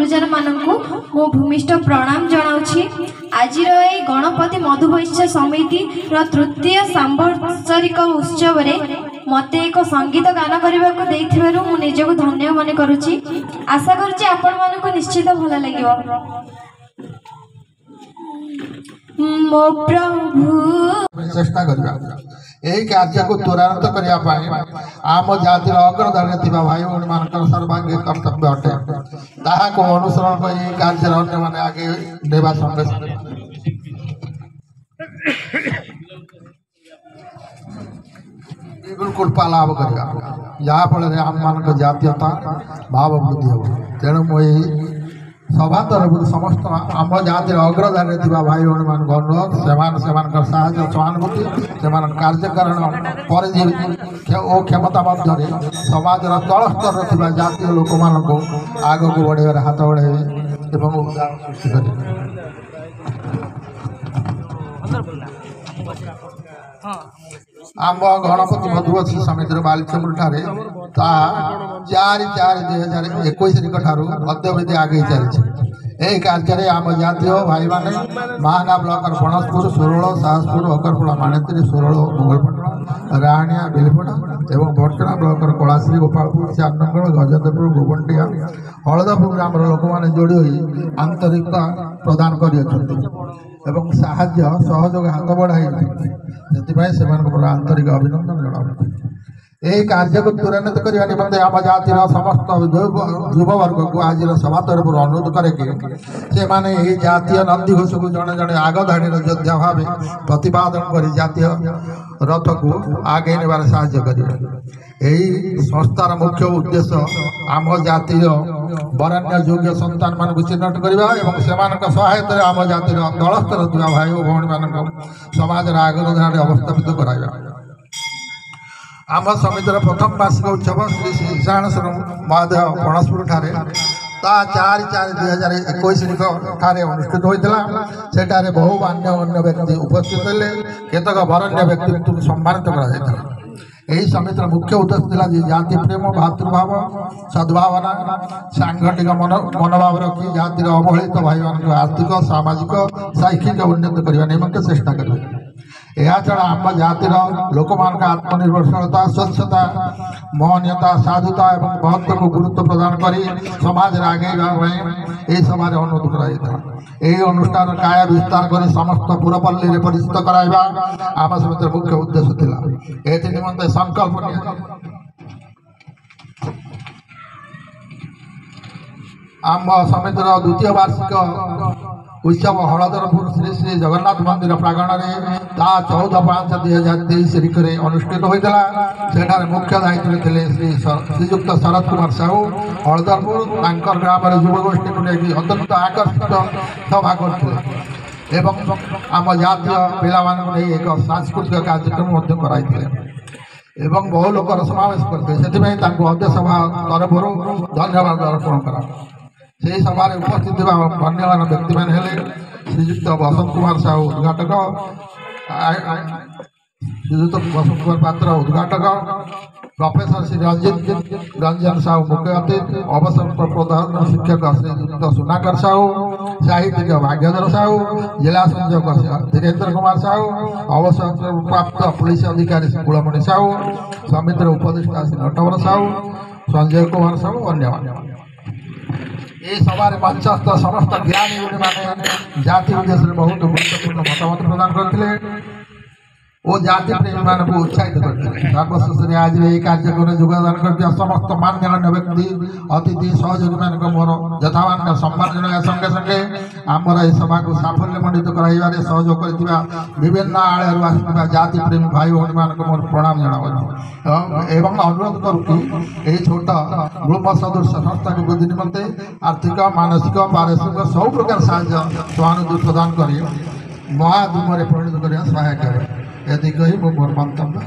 गुरुजन मानू मो भूमिष्ठ प्रणाम जनाऊँगी। आज गणपति मधुवैश्य समिति तृतीय सांवत्सरिक उत्सव मते एक संगीत गान करने को देथिबारु मु निजको धन्य मन करुछि। आशा करुछि आपण मानकु निश्चित भल लागियो। मो प्रभु चेष्टा करिबा एही कार्य को त्वरान्वित करिया पाए आम जातिर अग्रधारे थिबा भाई भौणी मानकर सर्वांगी कर्तव्य अटे। ताहा को अनुसरण कर एही कार्य अन्य माने आगे देवा संगे बिल्कुल पालाभ करिया जहाँ फल आम मान जातीयता भाव वृद्धि हो। तेणु मुझे सभा तरफ समस्त आम जातिर अग्रधारे थिबा भाई भौणी मान अनुरोध से सहानुभूति से कार्यकारण पर ओ क्षमता मध्य समाज तल स्तर थिबा जातीय लोक मान आग को बढ़ाइबार हाथ बढ़ाइबे एवं उदाहरण सृष्टि करेंगे। आम गणपति मधुवैश्य समिति बालिचंद्र ठारे 4/4/2021 अद्यवधि आगे चलती। यही कार्य आम जातीय भाई मैंने महाना ब्लॉक बनसपुर सुरल साहसपुर अकरपड़ा माणेत्री सुरल मोगलपटना राणिया बेलपड़ा और भटना ब्लॉक कलाश्री गोपालपुर चारनगढ़ गजेंद्रपुर गोबंटिया हलदापुर ग्राम लोक मैंने जोड़ी हुई आंतरिकता प्रदान कर सहयोग हाथ बढ़ाई से आंतरिक अभिनंदन जनाऊँ। यही कार्य को त्वरान्वित करने निमंते आम जातिर समस्त युववर्ग को आज सभा तरफ अनुरोध करेंगे से माने यही जातीय नंदीघोष को जड़े जड़े आगधाड़ी योद्धा भाव प्रतिपादन कर जातीय रथ को आगे नेबार साहाय्य करेंगे। यही संस्थार मुख्य उद्देश्य आम जातीय वरेण्य योग्य संतान मान चिन्हट करवा और सहायता आम जातिर दलस्तर भाई और भौणी मान समाज आगधाड़ी अवस्थापित कराइबा। आम समितिर प्रथम वार्षिक उत्सव श्री श्रीशाणेश्वर महादेव बनसपुर ठारे 4/4/2021 अनुष्ठित होता। सेठारे बहु मान्य व्यक्ति उपस्थित थे। केतक वरण्य व्यक्ति सम्मानित करा। यही समितिर मुख्य उद्देश्य था जाति प्रेम भातृभाव सद्भावना सांगठनिक मनोभाव रखी जातिर अवहेलित भाई मान आर्थिक सामाजिक शैक्षिक उन्नति करने निमंते चेष्टा करेंगे। यह छड़ा आम जातिर लोक मान आत्मनिर्भरशीलता स्वच्छता महनीयता साधुता और महत्व को गुरुत्व प्रदान कर समाज आगे यही सभा अनुरोध कराई। यही अनुष्ठान काय विस्तार कर समस्त पुरपल्ली में परिचित कराइबा आम समितिर मुख्य उद्देश्य थिला। एथि निमंते संकल्प आम समितिर द्वितीय वार्षिक उत्सव हलधरपुर श्री श्री जगन्नाथ मंदिर प्रांगण में 14/5/2023 अनुष्ठित होता। सेठारे मुख्य दायित्व थे श्रीजुक्त शरद कुमार साहू हलधरपुर ग्राम युवगोष्ठी को लेकिन अत्यंत आकर्षित सभा करते आम जातीय पिला एक सांस्कृतिक कार्यक्रम कराई बहु लोकर समावेश करते से अध्यक्ष सभा तरफ धन्यवाद अर्पण करा। से सभा उपस्थित गण्यमान व्यक्ति मैंने श्रीजुक्त बसंत कुमार साहू उद्घाटक श्रीजुक्त बसंत कुमार पात्र उद्घाटक प्रोफेसर श्री रंजन साहू मुख्य अतिथि अवसर शिक्षक श्रीजुक्त सुनाकर साहू साहित्यिक भाग्यधर साहू जिला संयोजक धीरेन्द्र कुमार साहू अवसर प्राप्त पुलिस अधिकारी कुलमणि साहू समितिर उपदेष्टा श्री नटवर साहू संजय कुमार साहू अन्य ये सभा मंचस्थ समस्त ज्ञानी गुणी मैंने जाति उद्देश्य बहुत गुरुत्वपूर्ण मतामत प्रदान करते और जाति प्रेमी मान को उत्साहित करते। सर्वश्रेष्ठ आज यही कार्यक्रम योगदान करते समस्त मान्यगण्य व्यक्ति अतिथि सहयोगी मान मोर यथावान सम्मान जनाया संगे संगे आमर यह सभा को साफल्य मंडित कराइबारे सहयोग करथिबा विभिन्न आड़े आसुथिबा जाति प्रेमी भाई भौणी मान मोर प्रणाम जनावछि एवं अनुरोध करूँ यही छोट ग्रुप सदृश संस्था को वृद्धि निमंते आर्थिक मानसिक पारिश्रमिक सब प्रकार साहाय्य सहानुभूति प्रदान कर महाधूम परिणत करने सहायक है। यदि कही मोर मंतव्य।